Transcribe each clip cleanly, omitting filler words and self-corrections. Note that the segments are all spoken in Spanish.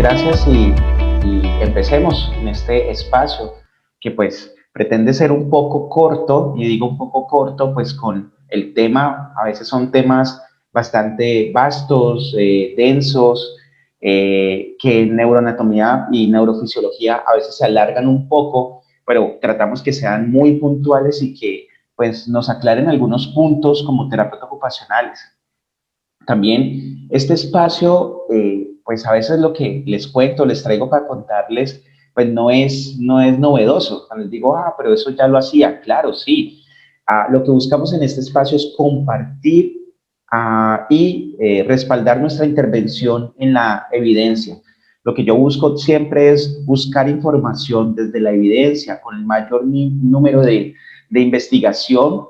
gracias y empecemos en este espacio que pues pretende ser un poco corto, y digo un poco corto pues con el tema, a veces son temas bastante vastos, densos, que en neuroanatomía y neurofisiología a veces se alargan un poco, pero tratamos que sean muy puntuales y que pues nos aclaren algunos puntos como terapeutas ocupacionales. También este espacio, pues a veces lo que les cuento, les traigo para contarles, pues no es novedoso. Cuando les digo, pero eso ya lo hacía, claro, sí. Lo que buscamos en este espacio es compartir y respaldar nuestra intervención en la evidencia. Lo que yo busco siempre es buscar información desde la evidencia, con el mayor número de investigación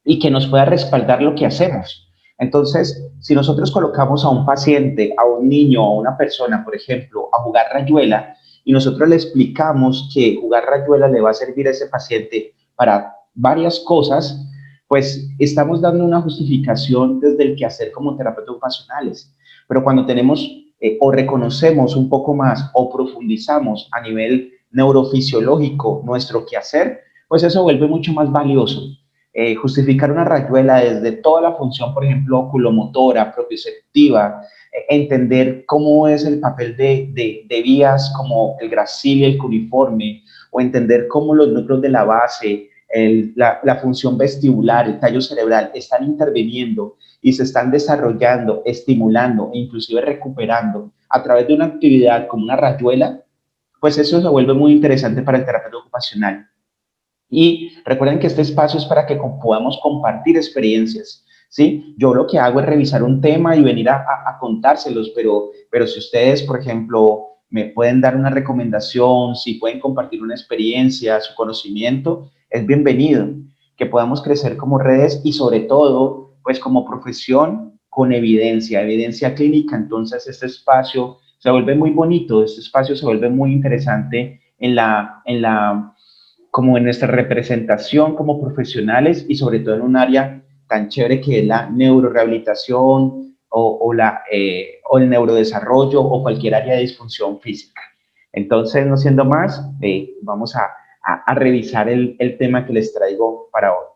y que nos pueda respaldar lo que hacemos. Entonces, si nosotros colocamos a un paciente, a un niño, a una persona, por ejemplo, a jugar rayuela, y nosotros le explicamos que jugar rayuela le va a servir a ese paciente para varias cosas, pues estamos dando una justificación desde el quehacer como terapeutas ocupacionales. Pero cuando tenemos o reconocemos un poco más o profundizamos a nivel neurofisiológico nuestro quehacer, pues eso vuelve mucho más valioso. Justificar una rayuela desde toda la función, por ejemplo, oculomotora, propioceptiva, entender cómo es el papel de vías como el gracil y el cuneiforme, o entender cómo los núcleos de la base, la función vestibular, el tallo cerebral están interviniendo y se están desarrollando, estimulando e inclusive recuperando a través de una actividad como una rayuela, pues eso se vuelve muy interesante para el terapeuta ocupacional. Y recuerden que este espacio es para que podamos compartir experiencias, ¿sí? Yo lo que hago es revisar un tema y venir a contárselos, pero si ustedes, por ejemplo, me pueden dar una recomendación, si pueden compartir una experiencia, su conocimiento, es bienvenido. Que podamos crecer como redes y sobre todo, pues como profesión con evidencia, evidencia clínica. Entonces este espacio se vuelve muy bonito, este espacio se vuelve muy interesante como en nuestra representación como profesionales y sobre todo en un área tan chévere que es la neurorehabilitación o el neurodesarrollo o cualquier área de disfunción física. Entonces, no siendo más, vamos a revisar el tema que les traigo para hoy.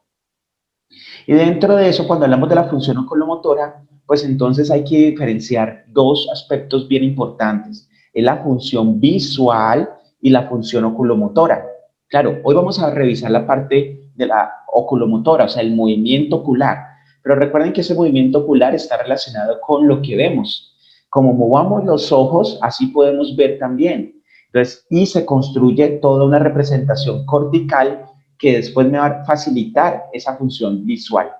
Y dentro de eso, cuando hablamos de la función oculomotora, pues entonces hay que diferenciar dos aspectos bien importantes. Es la función visual y la función oculomotora. Claro, hoy vamos a revisar la parte de la oculomotora, o sea, el movimiento ocular. Pero recuerden que ese movimiento ocular está relacionado con lo que vemos. Como movamos los ojos, así podemos ver también. Entonces, y se construye toda una representación cortical que después me va a facilitar esa función visual.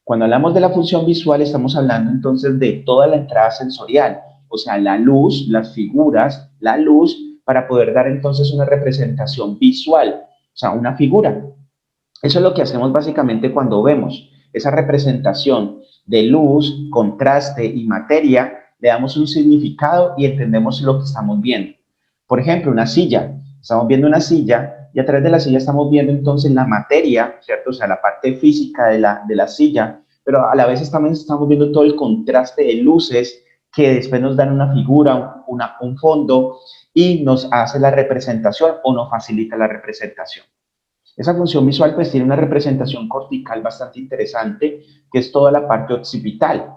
Cuando hablamos de la función visual, estamos hablando entonces de toda la entrada sensorial, o sea, la luz, las figuras, la luz, para poder dar entonces una representación visual, o sea, una figura. Eso es lo que hacemos básicamente cuando vemos esa representación de luz, contraste y materia, le damos un significado y entendemos lo que estamos viendo. Por ejemplo, una silla. Estamos viendo una silla y a través de la silla estamos viendo entonces la materia, ¿cierto? O sea, la parte física de la silla, pero a la vez también estamos viendo todo el contraste de luces que después nos dan una figura, un fondo y nos hace la representación o nos facilita la representación. Esa función visual pues tiene una representación cortical bastante interesante, que es toda la parte occipital.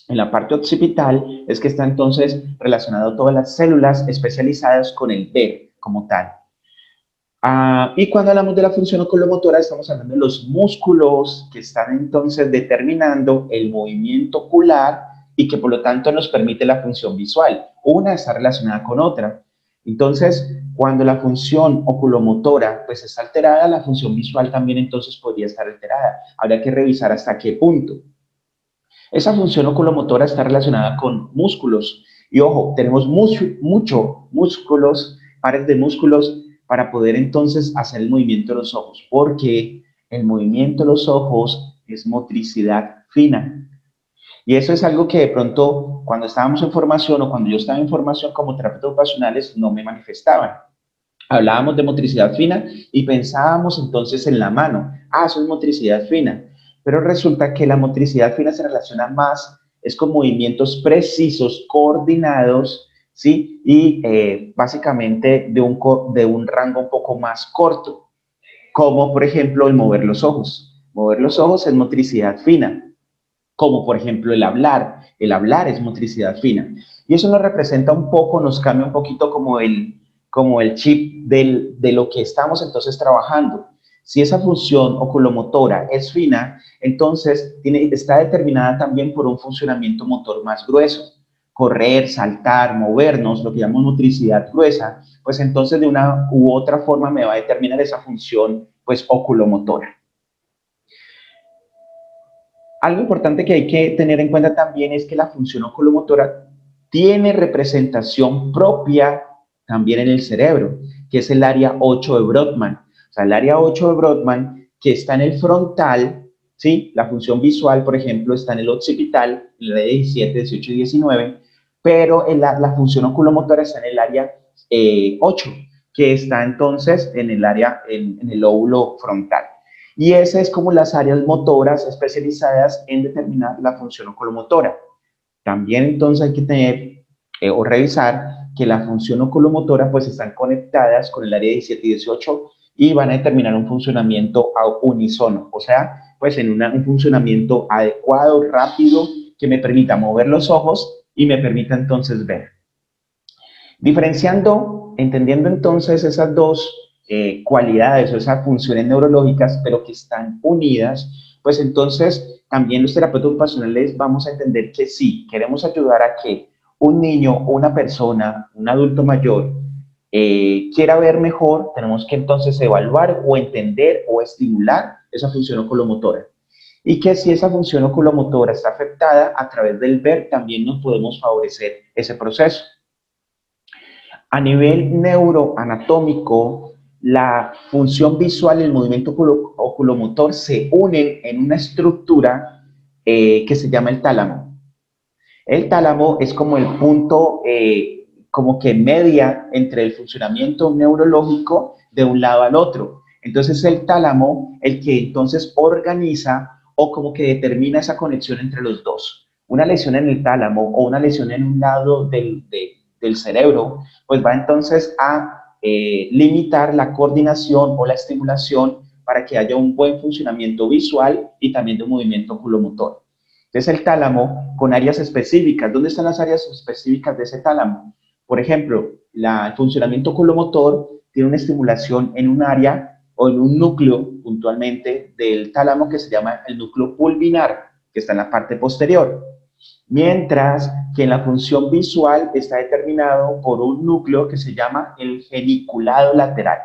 En la parte occipital es que está entonces relacionado todas las células especializadas con el ver como tal. Y cuando hablamos de la función oculomotora estamos hablando de los músculos que están entonces determinando el movimiento ocular y que por lo tanto nos permite la función visual. Una está relacionada con otra. Entonces, cuando la función oculomotora pues está alterada, la función visual también entonces podría estar alterada. Habría que revisar hasta qué punto. Esa función oculomotora está relacionada con músculos. Y ojo, tenemos mucho músculos, pares de músculos para poder entonces hacer el movimiento de los ojos, porque el movimiento de los ojos es motricidad fina. Y eso es algo que de pronto cuando estábamos en formación o cuando yo estaba en formación como terapeuta ocupacionales no me manifestaban. Hablábamos de motricidad fina y pensábamos entonces en la mano. Eso es motricidad fina. Pero resulta que la motricidad fina se relaciona más, es con movimientos precisos, coordinados, ¿sí? Y básicamente de un rango un poco más corto, como por ejemplo el mover los ojos. Mover los ojos es motricidad fina, como por ejemplo el hablar. El hablar es motricidad fina. Y eso nos representa un poco, nos cambia un poquito como el chip de lo que estamos entonces trabajando. Si esa función oculomotora es fina, entonces está determinada también por un funcionamiento motor más grueso. Correr, saltar, movernos, lo que llamamos motricidad gruesa, pues entonces de una u otra forma me va a determinar esa función pues oculomotora. Algo importante que hay que tener en cuenta también es que la función oculomotora tiene representación propia también en el cerebro, que es el área 8 de Brodmann. O sea, el área 8 de Brodmann, que está en el frontal, ¿sí? La función visual, por ejemplo, está en el occipital, en el área 17, 18 y 19, pero la función oculomotora está en el área 8, que está entonces en el área, en el lóbulo frontal. Y esa es como las áreas motoras especializadas en determinar la función oculomotora. También entonces hay que tener o revisar que la función oculomotora pues están conectadas con el área 17 y 18 y van a determinar un funcionamiento a unísono, o sea, pues en un funcionamiento adecuado, rápido, que me permita mover los ojos y me permita entonces ver. Diferenciando, entendiendo entonces esas dos cualidades o esas funciones neurológicas, pero que están unidas, pues entonces también los terapeutas ocupacionales vamos a entender que sí, queremos ayudar a que un niño o una persona, un adulto mayor, quiera ver mejor, tenemos que entonces evaluar o entender o estimular esa función oculomotora. Y que si esa función oculomotora está afectada, a través del ver también nos podemos favorecer ese proceso. A nivel neuroanatómico, la función visual y el movimiento oculomotor se unen en una estructura que se llama el tálamo. El tálamo es como el punto, como que media entre el funcionamiento neurológico de un lado al otro. Entonces el tálamo, el que entonces organiza o como que determina esa conexión entre los dos. Una lesión en el tálamo o una lesión en un lado del cerebro, pues va entonces a limitar la coordinación o la estimulación para que haya un buen funcionamiento visual y también de un movimiento oculomotor. Entonces el tálamo con áreas específicas. ¿Dónde están las áreas específicas de ese tálamo? Por ejemplo, el funcionamiento oculomotor tiene una estimulación en un área o en un núcleo puntualmente del tálamo que se llama el núcleo pulvinar, que está en la parte posterior. Mientras que en la función visual está determinado por un núcleo que se llama el geniculado lateral.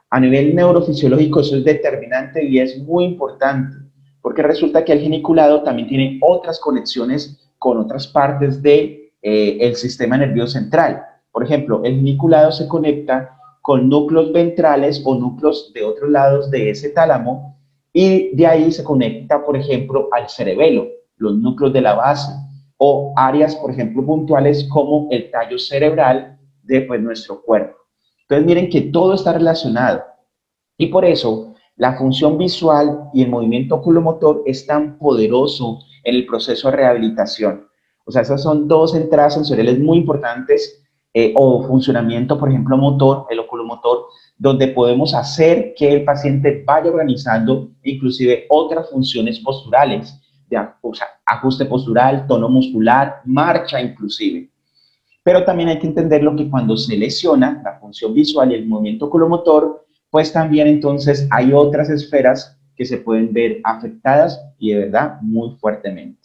A nivel neurofisiológico eso es determinante y es muy importante, porque resulta que el geniculado también tiene otras conexiones con otras partes del el sistema nervioso central. Por ejemplo, el geniculado se conecta con núcleos ventrales o núcleos de otros lados de ese tálamo y de ahí se conecta, por ejemplo, al cerebelo, los núcleos de la base o áreas, por ejemplo, puntuales como el tallo cerebral de pues, nuestro cuerpo. Entonces miren que todo está relacionado y por eso la función visual y el movimiento oculomotor es tan poderoso en el proceso de rehabilitación. O sea, esas son dos entradas sensoriales muy importantes o funcionamiento, por ejemplo, motor, el oculomotor, donde podemos hacer que el paciente vaya organizando inclusive otras funciones posturales, o sea, ajuste postural, tono muscular, marcha inclusive. Pero también hay que entenderlo que cuando se lesiona la función visual y el movimiento oculomotor, pues también entonces hay otras esferas que se pueden ver afectadas y de verdad muy fuertemente.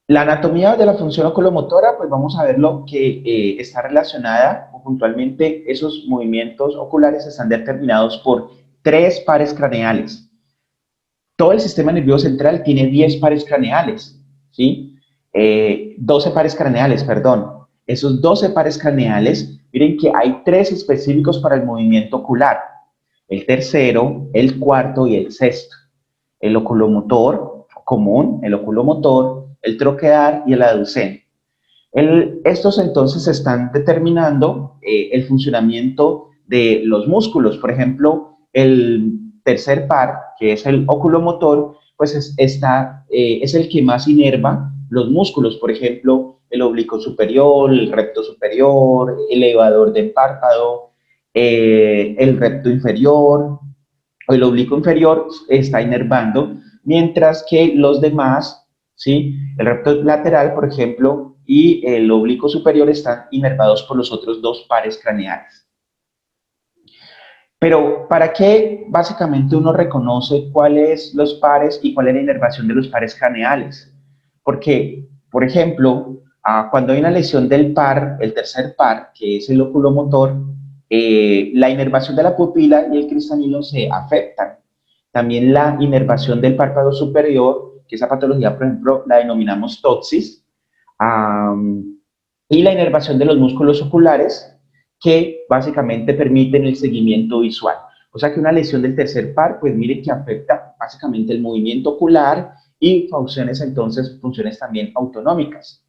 La anatomía de la función oculomotora, pues vamos a ver lo que está relacionada, o puntualmente esos movimientos oculares están determinados por 3 pares craneales. Todo el sistema nervioso central tiene 10 pares craneales, ¿sí? 12 pares craneales, perdón. Esos 12 pares craneales, miren que hay 3 específicos para el movimiento ocular. El tercero, el cuarto y el sexto. El oculomotor común, el oculomotor, el troquear y el aducente. Estos entonces están determinando el funcionamiento de los músculos. Por ejemplo, el tercer par, que es el oculomotor, pues es el que más inerva los músculos, por ejemplo, el oblicuo superior, el recto superior, el elevador del párpado, el recto inferior o el oblicuo inferior está inervando, mientras que los demás, ¿sí? El recto lateral, por ejemplo, y el oblicuo superior están inervados por los otros dos pares craneales. Pero, ¿para qué básicamente uno reconoce cuáles los pares y cuál es la inervación de los pares craneales? Porque, por ejemplo, cuando hay una lesión del par, el tercer par, que es el oculomotor, la inervación de la pupila y el cristalino se afectan. También la inervación del párpado superior, que esa patología, por ejemplo, la denominamos toxis, y la inervación de los músculos oculares, que básicamente permiten el seguimiento visual. O sea que una lesión del tercer par, pues mire que afecta básicamente el movimiento ocular y funciones, entonces, funciones también autonómicas.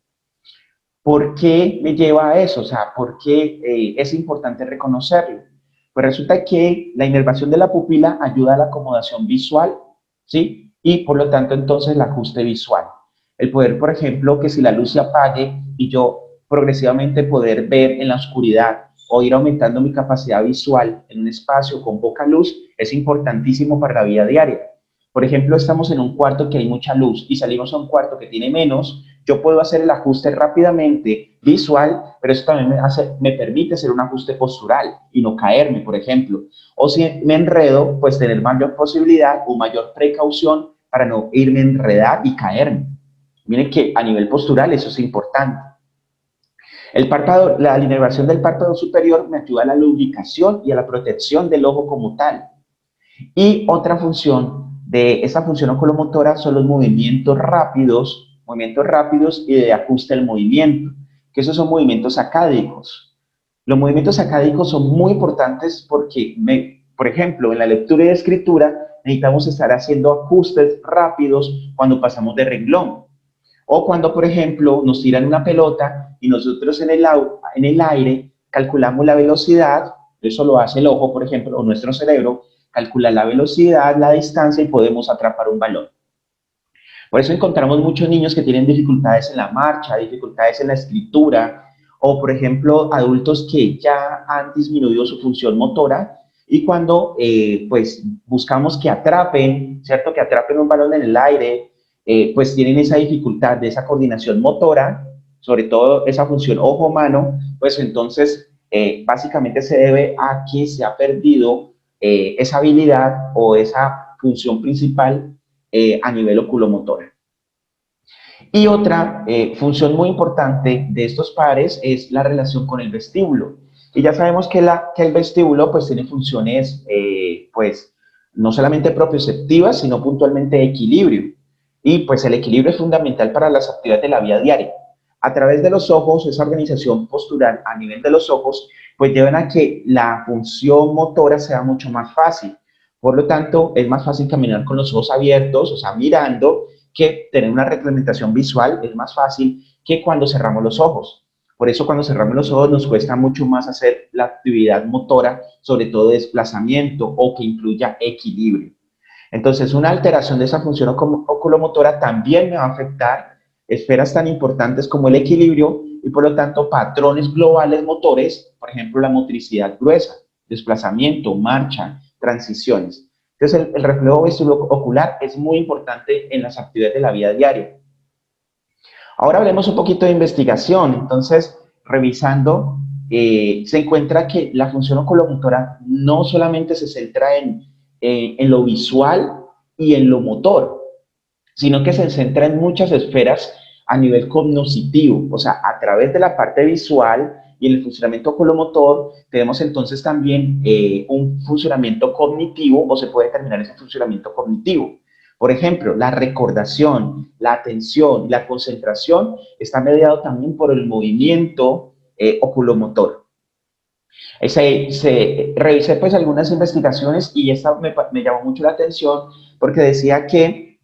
¿Por qué me lleva a eso? O sea, ¿por qué es importante reconocerlo? Pues resulta que la inervación de la pupila ayuda a la acomodación visual, ¿sí? Y por lo tanto, entonces, el ajuste visual. El poder, por ejemplo, que si la luz se apague y yo progresivamente poder ver en la oscuridad o ir aumentando mi capacidad visual en un espacio con poca luz, es importantísimo para la vida diaria. Por ejemplo, estamos en un cuarto que hay mucha luz y salimos a un cuarto que tiene menos, yo puedo hacer el ajuste rápidamente visual, pero eso también me permite hacer un ajuste postural y no caerme, por ejemplo. O si me enredo, pues tener mayor posibilidad o mayor precaución para no irme a enredar y caerme. Miren que a nivel postural eso es importante. El párpado, la inervación del párpado superior me ayuda a la lubricación y a la protección del ojo como tal. Y otra función de esa función oculomotora son los movimientos rápidos y de ajuste al movimiento, que esos son movimientos sacádicos. Los movimientos sacádicos son muy importantes porque, por ejemplo, en la lectura y escritura necesitamos estar haciendo ajustes rápidos cuando pasamos de renglón. O cuando, por ejemplo, nos tiran una pelota y nosotros en el aire calculamos la velocidad, eso lo hace el ojo, por ejemplo, o nuestro cerebro, calcula la velocidad, la distancia y podemos atrapar un balón. Por eso encontramos muchos niños que tienen dificultades en la marcha, dificultades en la escritura, o por ejemplo, adultos que ya han disminuido su función motora y cuando pues buscamos que atrapen, ¿cierto? Que atrapen un balón en el aire, pues tienen esa dificultad de esa coordinación motora, sobre todo esa función ojo-mano, pues entonces básicamente se debe a que se ha perdido esa habilidad o esa función principal a nivel oculomotor. Y otra función muy importante de estos pares es la relación con el vestíbulo. Y ya sabemos que, que el vestíbulo pues tiene funciones pues no solamente propioceptivas, sino puntualmente de equilibrio. Y pues el equilibrio es fundamental para las actividades de la vida diaria. A través de los ojos, esa organización postural a nivel de los ojos, pues llevan a que la función motora sea mucho más fácil. Por lo tanto, es más fácil caminar con los ojos abiertos, o sea, mirando, que tener una reglamentación visual es más fácil que cuando cerramos los ojos. Por eso cuando cerramos los ojos nos cuesta mucho más hacer la actividad motora, sobre todo desplazamiento o que incluya equilibrio. Entonces, una alteración de esa función oculomotora también me va a afectar esferas tan importantes como el equilibrio y por lo tanto patrones globales motores, por ejemplo, la motricidad gruesa, desplazamiento, marcha, transiciones. Entonces, el reflejo vestibulo-ocular es muy importante en las actividades de la vida diaria. Ahora hablemos un poquito de investigación. Entonces, revisando, se encuentra que la función oculomotora no solamente se centra en lo visual y en lo motor, sino que se centra en muchas esferas a nivel cognoscitivo, o sea, a través de la parte visual y en el funcionamiento oculomotor, tenemos entonces también un funcionamiento cognitivo o se puede determinar ese funcionamiento cognitivo. Por ejemplo, la recordación, la atención, la concentración está mediado también por el movimiento oculomotor. Revisé pues algunas investigaciones y esta me llamó mucho la atención porque decía que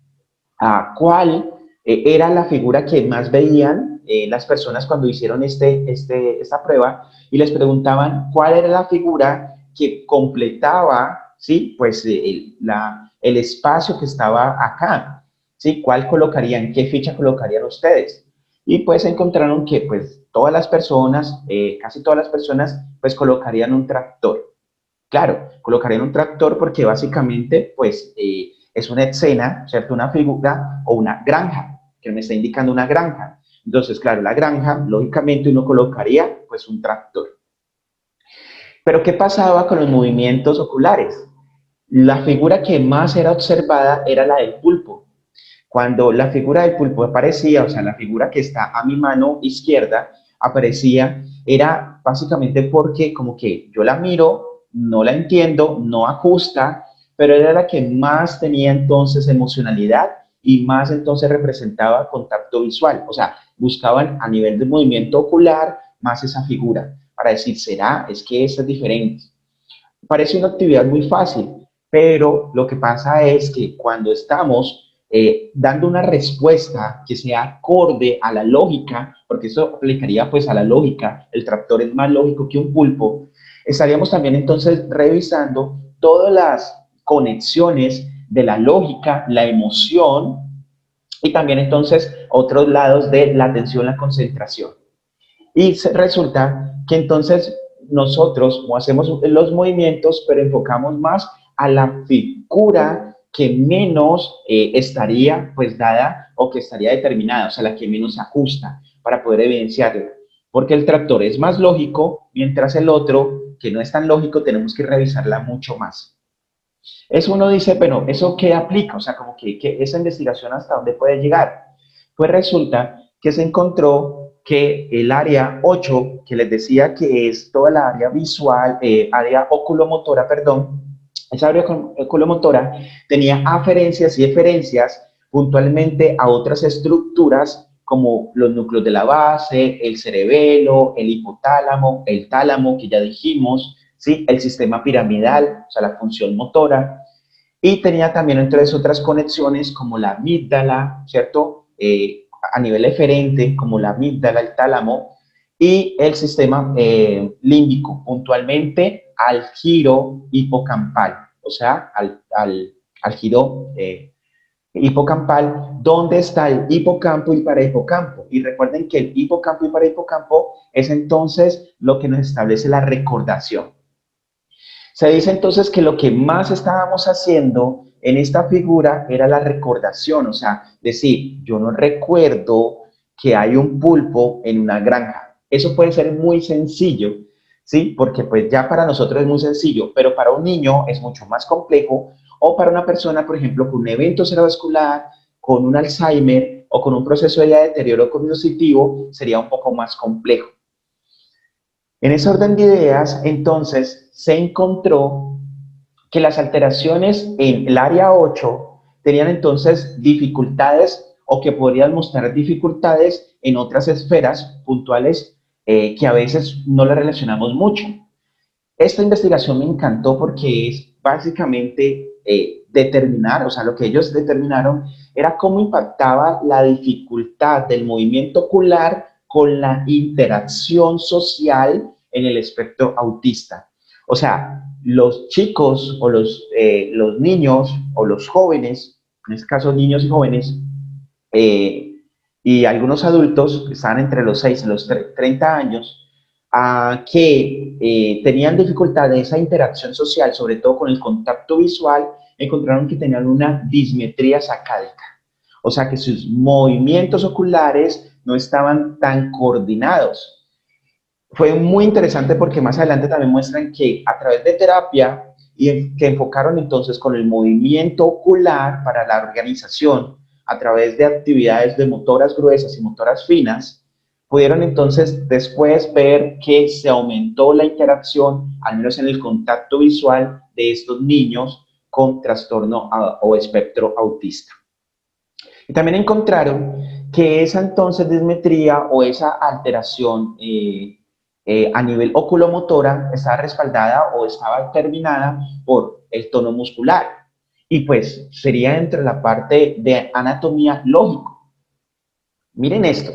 cuál era la figura que más veían las personas cuando hicieron esta prueba y les preguntaban cuál era la figura que completaba, ¿sí? Pues el espacio que estaba acá. ¿sí? ¿Cuál colocarían? ¿Qué ficha colocarían ustedes? Y pues encontraron que pues todas las personas, casi todas las personas, pues colocarían un tractor. Claro, colocarían un tractor porque básicamente pues es una escena, ¿cierto? Una figura o una granja, que me está indicando una granja. Entonces, claro, la granja, lógicamente uno colocaría pues un tractor. Pero ¿qué pasaba con los movimientos oculares? La figura que más era observada era la del pulpo. Cuando la figura del pulpo aparecía, o sea, la figura que está a mi mano izquierda aparecía, era básicamente porque como que yo la miro, no la entiendo, no ajusta, pero era la que más tenía entonces emocionalidad y más entonces representaba contacto visual. O sea, buscaban a nivel de movimiento ocular más esa figura para decir, ¿será? Es que esta es diferente. Parece una actividad muy fácil, pero lo que pasa es que cuando estamos dando una respuesta que sea acorde a la lógica, porque eso aplicaría pues a la lógica, el tractor es más lógico que un pulpo, estaríamos también entonces revisando todas las conexiones de la lógica, la emoción y también entonces otros lados de la atención, la concentración. Y resulta que entonces nosotros hacemos los movimientos, pero enfocamos más a la figura que menos estaría pues dada o que estaría determinada, o sea, la que menos se ajusta para poder evidenciarla. Porque el tractor es más lógico, mientras el otro, que no es tan lógico, tenemos que revisarla mucho más. Eso uno dice, bueno, ¿eso qué aplica? O sea, como que esa investigación hasta dónde puede llegar. Pues resulta que se encontró que el área 8, que les decía que es toda la área visual, área oculomotora, perdón, esa área oculomotora tenía aferencias y eferencias puntualmente a otras estructuras como los núcleos de la base, el cerebelo, el hipotálamo, el tálamo, que ya dijimos, ¿sí? El sistema piramidal, o sea, la función motora, y tenía también entonces otras conexiones como la amígdala, ¿cierto? A nivel eferente, como la amígdala, el tálamo, y el sistema límbico, puntualmente al giro hipocampal, o sea, al giro hipocampal, donde está el hipocampo y parahipocampo. Y recuerden que el hipocampo y parahipocampo es entonces lo que nos establece la recordación. Se dice entonces que lo que más estábamos haciendo en esta figura era la recordación, o sea, decir, yo no recuerdo que hay un pulpo en una granja. Eso puede ser muy sencillo, ¿sí? Porque pues ya para nosotros es muy sencillo, pero para un niño es mucho más complejo, o para una persona, por ejemplo, con un evento cerebrovascular, con un Alzheimer o con un proceso de deterioro cognitivo, sería un poco más complejo. En ese orden de ideas, entonces, se encontró que las alteraciones en el área 8 tenían entonces dificultades o que podrían mostrar dificultades en otras esferas puntuales que a veces no le relacionamos mucho. Esta investigación me encantó porque es básicamente determinar, o sea, lo que ellos determinaron era cómo impactaba la dificultad del movimiento ocular con la interacción social en el espectro autista. O sea, los chicos o los niños o los jóvenes, en este caso niños y jóvenes, eh, y algunos adultos que están entre los 6 y los 30 años, que tenían dificultad en esa interacción social, sobre todo con el contacto visual, encontraron que tenían una dismetría sacádica. O sea que sus movimientos oculares no estaban tan coordinados. Fue muy interesante porque más adelante también muestran que a través de terapia y que enfocaron entonces con el movimiento ocular para la organización a través de actividades de motoras gruesas y motoras finas, pudieron entonces después ver que se aumentó la interacción, al menos en el contacto visual de estos niños con trastorno o espectro autista. Y también encontraron que esa entonces dismetría o esa alteración a nivel oculomotora estaba respaldada o estaba determinada por el tono muscular. Y pues sería entre la parte de anatomía lógico. Miren esto.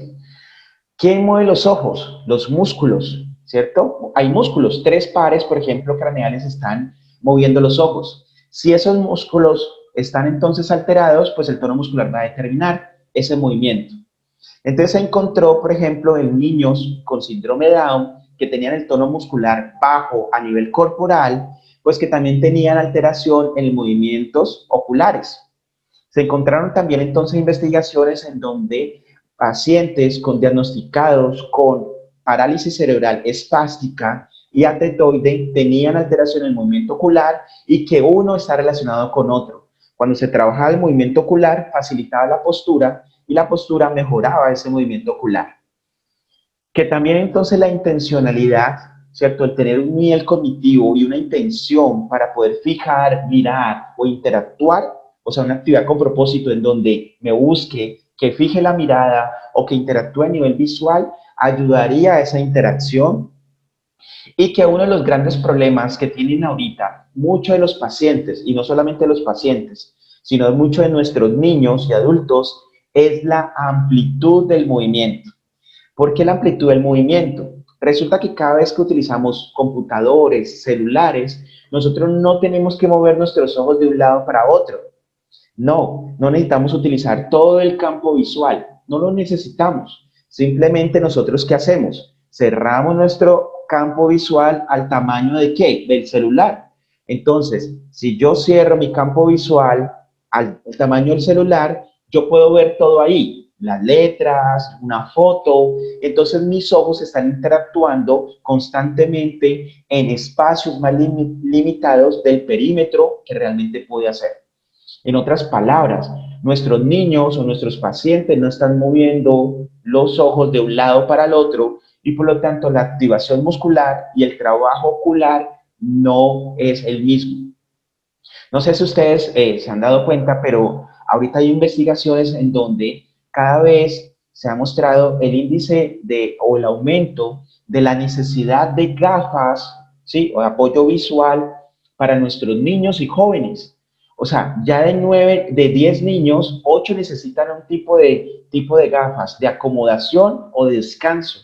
¿Quién mueve los ojos? Los músculos, ¿cierto? Hay músculos, 3 pares, por ejemplo, craneales están moviendo los ojos. Si esos músculos están entonces alterados, pues el tono muscular va a determinar ese movimiento. Entonces se encontró, por ejemplo, en niños con síndrome de Down que tenían el tono muscular bajo a nivel corporal, pues que también tenían alteración en movimientos oculares. Se encontraron también entonces investigaciones en donde pacientes con diagnosticados con parálisis cerebral espástica y atetoide tenían alteración en el movimiento ocular y que uno está relacionado con otro. Cuando se trabajaba el movimiento ocular, facilitaba la postura y la postura mejoraba ese movimiento ocular. Que también entonces la intencionalidad, ¿cierto? El tener un nivel cognitivo y una intención para poder fijar, mirar o interactuar, o sea, una actividad con propósito en donde me busque, que fije la mirada o que interactúe a nivel visual, ayudaría a esa interacción. Y que uno de los grandes problemas que tienen ahorita muchos de los pacientes, y no solamente los pacientes, sino muchos de nuestros niños y adultos, es la amplitud del movimiento. ¿Por qué la amplitud del movimiento? Resulta que cada vez que utilizamos computadores, celulares, nosotros no tenemos que mover nuestros ojos de un lado para otro. No, no necesitamos utilizar todo el campo visual, no lo necesitamos. Simplemente nosotros, ¿qué hacemos? Cerramos nuestro campo visual al tamaño de ¿qué? Del celular. Entonces, si yo cierro mi campo visual al tamaño del celular, yo puedo ver todo ahí, las letras, una foto. Entonces mis ojos están interactuando constantemente en espacios más limitados del perímetro que realmente puede hacer. En otras palabras, nuestros niños o nuestros pacientes no están moviendo los ojos de un lado para el otro y por lo tanto la activación muscular y el trabajo ocular no es el mismo. No sé si ustedes se han dado cuenta, pero ahorita hay investigaciones en donde cada vez se ha mostrado el índice o el aumento de la necesidad de gafas, ¿sí? O de apoyo visual para nuestros niños y jóvenes. O sea, ya de 10 niños, 8 necesitan un tipo de gafas de acomodación o de descanso.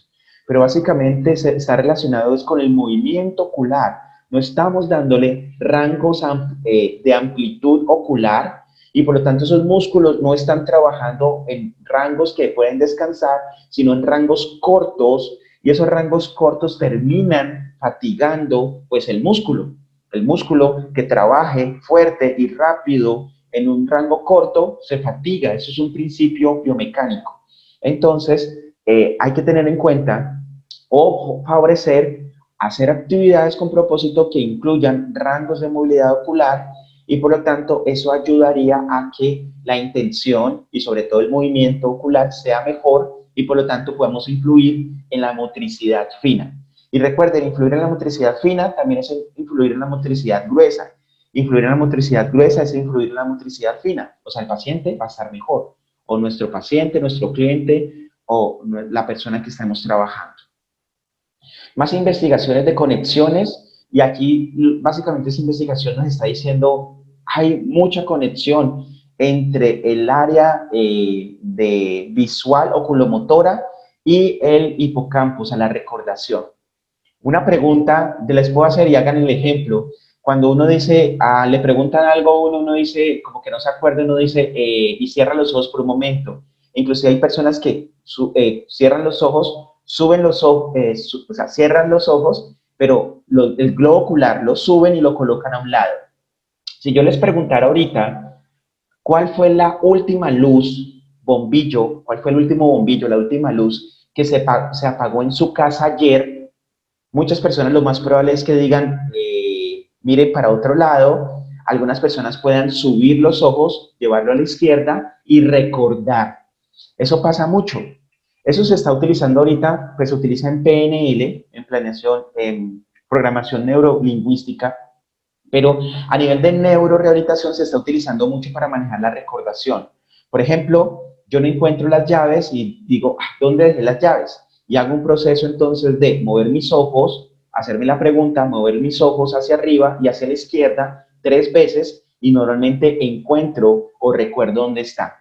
Pero básicamente está relacionado con el movimiento ocular. No estamos dándole rangos de amplitud ocular y por lo tanto esos músculos no están trabajando en rangos que pueden descansar, sino en rangos cortos y esos rangos cortos terminan fatigando pues el músculo. El músculo que trabaje fuerte y rápido en un rango corto se fatiga. Eso es un principio biomecánico. Entonces, hay que tener en cuenta o favorecer hacer actividades con propósito que incluyan rangos de movilidad ocular y por lo tanto eso ayudaría a que la intención y sobre todo el movimiento ocular sea mejor y por lo tanto podemos influir en la motricidad fina. Y recuerden, influir en la motricidad fina también es influir en la motricidad gruesa. Influir en la motricidad gruesa es influir en la motricidad fina. O sea, el paciente va a estar mejor. O nuestro paciente, nuestro cliente o la persona que estamos trabajando. Más investigaciones de conexiones y aquí básicamente esa investigación nos está diciendo hay mucha conexión entre el área de visual oculomotora y el hipocampo, o sea, la recordación. Una pregunta les puedo hacer y hagan el ejemplo. Cuando uno dice, le preguntan algo a uno dice, como que no se acuerda, uno dice, y cierra los ojos por un momento. Inclusive hay personas que cierran los ojos, suben los ojos, o sea, cierran los ojos, pero el globo ocular lo suben y lo colocan a un lado. Si yo les preguntara ahorita, ¿cuál fue la última luz, bombillo, cuál fue el último bombillo, la última luz que se apagó en su casa ayer? Muchas personas lo más probable es que digan, miren para otro lado. Algunas personas puedan subir los ojos, llevarlo a la izquierda y recordar. Eso pasa mucho. Eso se está utilizando ahorita, pues se utiliza en PNL, en planeación, en programación neurolingüística, pero a nivel de neurorehabilitación se está utilizando mucho para manejar la recordación. Por ejemplo, yo no encuentro las llaves y digo, ¿dónde dejé las llaves? Y hago un proceso entonces de mover mis ojos, hacerme la pregunta, mover mis ojos hacia arriba y hacia la izquierda 3 veces y normalmente encuentro o recuerdo dónde está.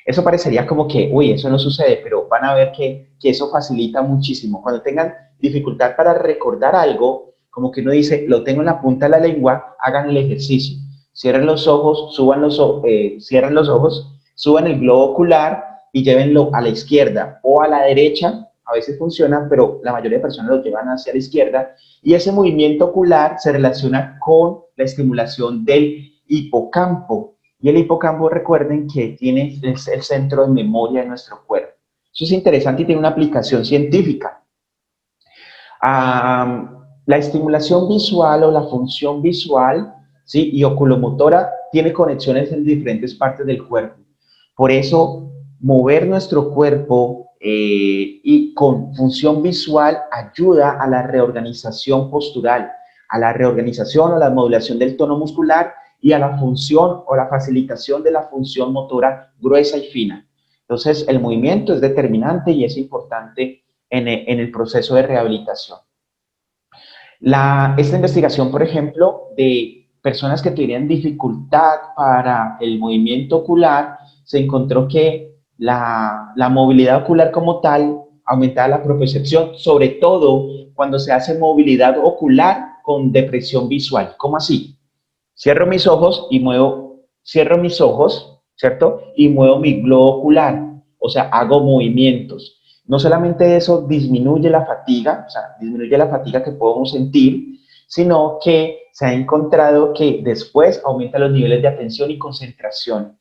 Eso parecería como que, uy, eso no sucede, pero van a ver que eso facilita muchísimo. Cuando tengan dificultad para recordar algo, como que uno dice, lo tengo en la punta de la lengua, hagan el ejercicio. Cierren los ojos, cierren los ojos, suban el globo ocular y llévenlo a la izquierda o a la derecha. A veces funciona, pero la mayoría de personas lo llevan hacia la izquierda. Y ese movimiento ocular se relaciona con la estimulación del hipocampo. Y el hipocampo, recuerden que es el centro de memoria de nuestro cuerpo. Eso es interesante y tiene una aplicación científica. La estimulación visual o la función visual, ¿sí?, y oculomotora tiene conexiones en diferentes partes del cuerpo. Por eso, mover nuestro cuerpo y con función visual ayuda a la reorganización postural, a la reorganización o la modulación del tono muscular y a la función o la facilitación de la función motora gruesa y fina. Entonces, el movimiento es determinante y es importante en el proceso de rehabilitación. Esta investigación, por ejemplo, de personas que tenían dificultad para el movimiento ocular, se encontró que la movilidad ocular como tal aumentaba la propiocepción, sobre todo cuando se hace movilidad ocular con depresión visual. ¿Cómo así? Cierro mis ojos y cierro mis ojos, ¿cierto? Y muevo mi globo ocular, o sea, hago movimientos. No solamente eso disminuye la fatiga, o sea, disminuye la fatiga que podemos sentir, sino que se ha encontrado que después aumenta los niveles de atención y concentración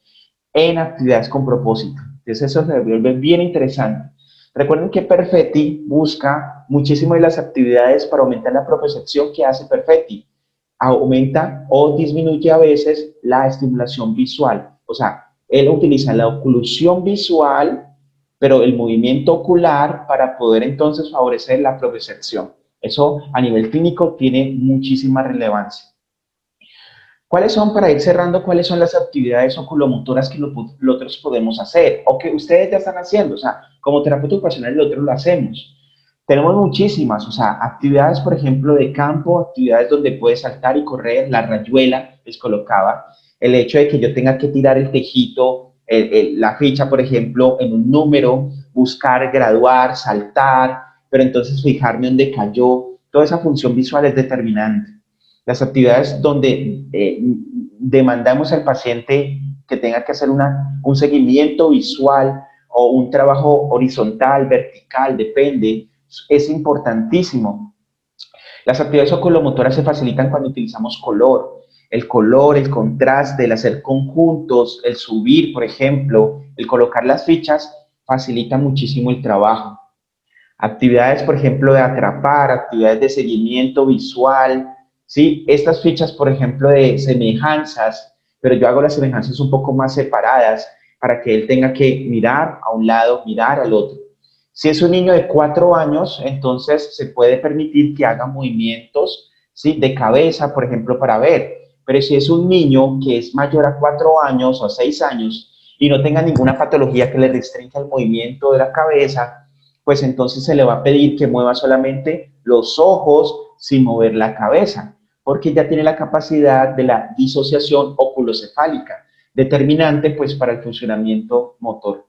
en actividades con propósito. Entonces eso se vuelve bien interesante. Recuerden que Perfetti busca muchísimo de las actividades para aumentar la propiocepción que hace Perfetti. Aumenta o disminuye a veces la estimulación visual. O sea, él utiliza la oclusión visual, pero el movimiento ocular para poder entonces favorecer la propiocepción. Eso a nivel clínico tiene muchísima relevancia. ¿Cuáles son, para ir cerrando, cuáles son las actividades oculomotoras que nosotros podemos hacer o que ustedes ya están haciendo? O sea, como terapeuta ocupacional nosotros lo hacemos. Tenemos muchísimas, o sea, actividades, por ejemplo, de campo, actividades donde puedes saltar y correr, la rayuela, les colocaba, el hecho de que yo tenga que tirar el tejito, la ficha, por ejemplo, en un número, buscar, graduar, saltar, pero entonces fijarme dónde cayó, toda esa función visual es determinante. Las actividades donde demandamos al paciente que tenga que hacer un seguimiento visual o un trabajo horizontal, vertical, depende, es importantísimo. Las actividades oculomotoras se facilitan cuando utilizamos color. El color, el contraste, el hacer conjuntos, el subir, por ejemplo, el colocar las fichas, facilita muchísimo el trabajo. Actividades, por ejemplo, de atrapar, actividades de seguimiento visual, ¿sí? Estas fichas, por ejemplo, de semejanzas, pero yo hago las semejanzas un poco más separadas para que él tenga que mirar a un lado, mirar al otro. Si es un niño de 4 años, entonces se puede permitir que haga movimientos, ¿sí?, de cabeza, por ejemplo, para ver. Pero si es un niño que es mayor a 4 años o a 6 años y no tenga ninguna patología que le restrinja el movimiento de la cabeza, pues entonces se le va a pedir que mueva solamente los ojos sin mover la cabeza, porque ya tiene la capacidad de la disociación oculocefálica, determinante pues para el funcionamiento motor.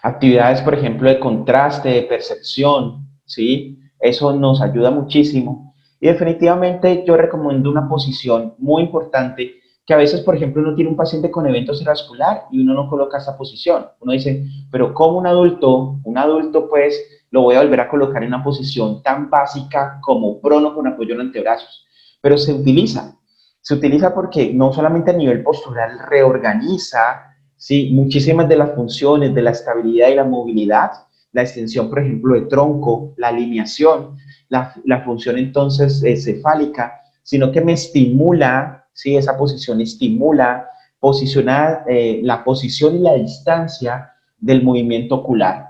Actividades, por ejemplo, de contraste, de percepción, ¿sí? Eso nos ayuda muchísimo. Y definitivamente yo recomiendo una posición muy importante que a veces, por ejemplo, uno tiene un paciente con evento cerebrovascular y uno no coloca esa posición. Uno dice, pero ¿cómo un adulto pues lo voy a volver a colocar en una posición tan básica como prono con apoyo en antebrazos? Pero se utiliza porque no solamente a nivel postural reorganiza, ¿sí?, muchísimas de las funciones de la estabilidad y la movilidad, la extensión, por ejemplo, de tronco, la alineación, la función entonces cefálica, sino que me estimula, ¿sí?, esa posición estimula la posición y la distancia del movimiento ocular.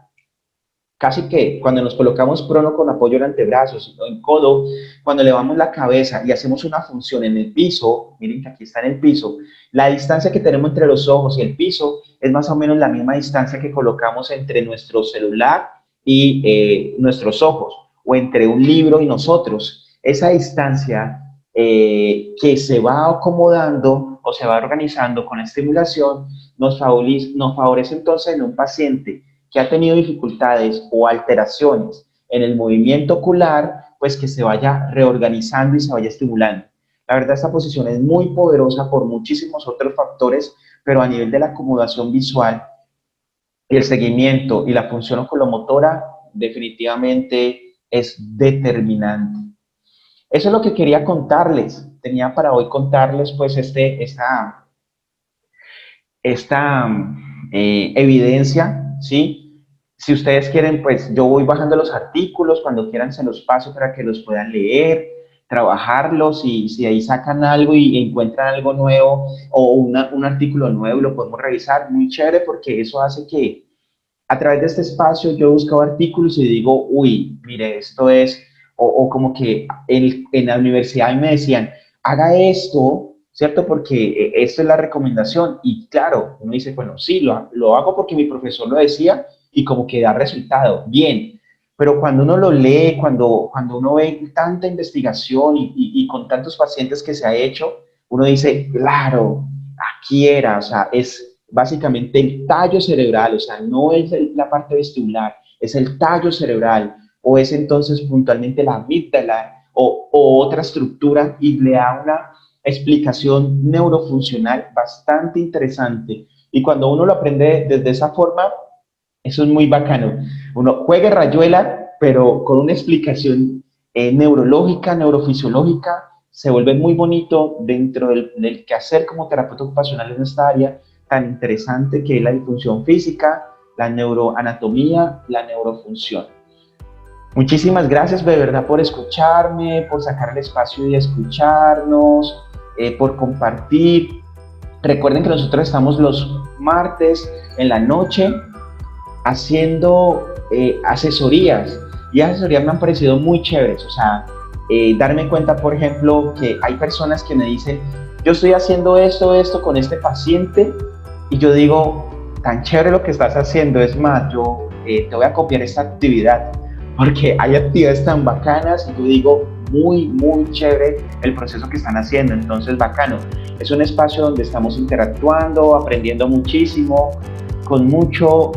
Casi que cuando nos colocamos prono con apoyo en antebrazos o en codo, cuando elevamos la cabeza y hacemos una función en el piso, miren que aquí está en el piso, la distancia que tenemos entre los ojos y el piso es más o menos la misma distancia que colocamos entre nuestro celular y nuestros ojos, o entre un libro y nosotros. Esa distancia que se va acomodando o se va organizando con estimulación nos favorece entonces en un paciente que ha tenido dificultades o alteraciones en el movimiento ocular, pues que se vaya reorganizando y se vaya estimulando. La verdad, esta posición es muy poderosa por muchísimos otros factores, pero a nivel de la acomodación visual y el seguimiento y la función oculomotora, definitivamente es determinante. Eso es lo que quería contarles. Tenía para hoy contarles pues esta evidencia, ¿sí? Si ustedes quieren, pues yo voy bajando los artículos, cuando quieran se los paso para que los puedan leer, trabajarlos y si ahí sacan algo y encuentran algo nuevo o un artículo nuevo, lo podemos revisar, muy chévere porque eso hace que a través de este espacio yo busco artículos y digo, uy, mire, esto es, o como que en la universidad me decían, haga esto, ¿cierto? Porque esto es la recomendación. Y claro, uno dice, bueno, sí, lo hago porque mi profesor lo decía y como que da resultado, bien. Pero cuando uno lo lee, cuando uno ve tanta investigación y con tantos pacientes que se ha hecho, uno dice, claro, aquí era, o sea, es básicamente el tallo cerebral, o sea, no es la parte vestibular, es el tallo cerebral, o es entonces puntualmente la amígdala o otra estructura y le da una explicación neurofuncional bastante interesante. Y cuando uno lo aprende desde esa forma, eso es muy bacano. Uno juega rayuela, pero con una explicación neurológica, neurofisiológica, se vuelve muy bonito dentro del quehacer como terapeuta ocupacional en esta área tan interesante que es la disfunción física, la neuroanatomía, la neurofunción. Muchísimas gracias de verdad por escucharme, por sacar el espacio y escucharnos, por compartir. Recuerden que nosotros estamos los martes en la noche haciendo asesorías y asesorías me han parecido muy chéveres, o sea, darme cuenta, por ejemplo, que hay personas que me dicen, yo estoy haciendo esto con este paciente y yo digo, tan chévere lo que estás haciendo, es más, yo te voy a copiar esta actividad, porque hay actividades tan bacanas y yo digo, muy chévere el proceso que están haciendo, entonces bacano. Es un espacio donde estamos interactuando, aprendiendo muchísimo, con mucho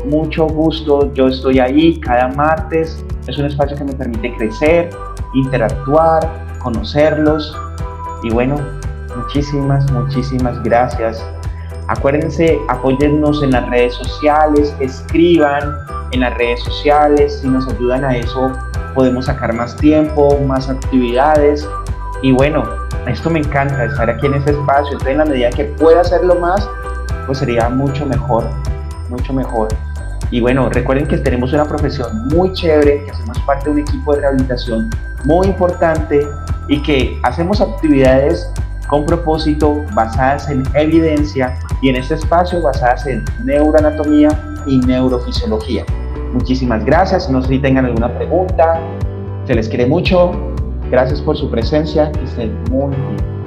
gusto. Yo estoy ahí cada martes, es un espacio que me permite crecer, interactuar, conocerlos y bueno, muchísimas gracias. Acuérdense, apóyennos en las redes sociales, escriban en las redes sociales, si nos ayudan a eso podemos sacar más tiempo, más actividades y bueno, esto me encanta, estar aquí en este espacio, entonces en la medida que pueda hacerlo más, pues sería mucho mejor. Y bueno, recuerden que tenemos una profesión muy chévere, que hacemos parte de un equipo de rehabilitación muy importante y que hacemos actividades con propósito basadas en evidencia y en este espacio basadas en neuroanatomía y neurofisiología. Muchísimas gracias, no sé si tengan alguna pregunta, se les quiere mucho, gracias por su presencia, que estén muy bien.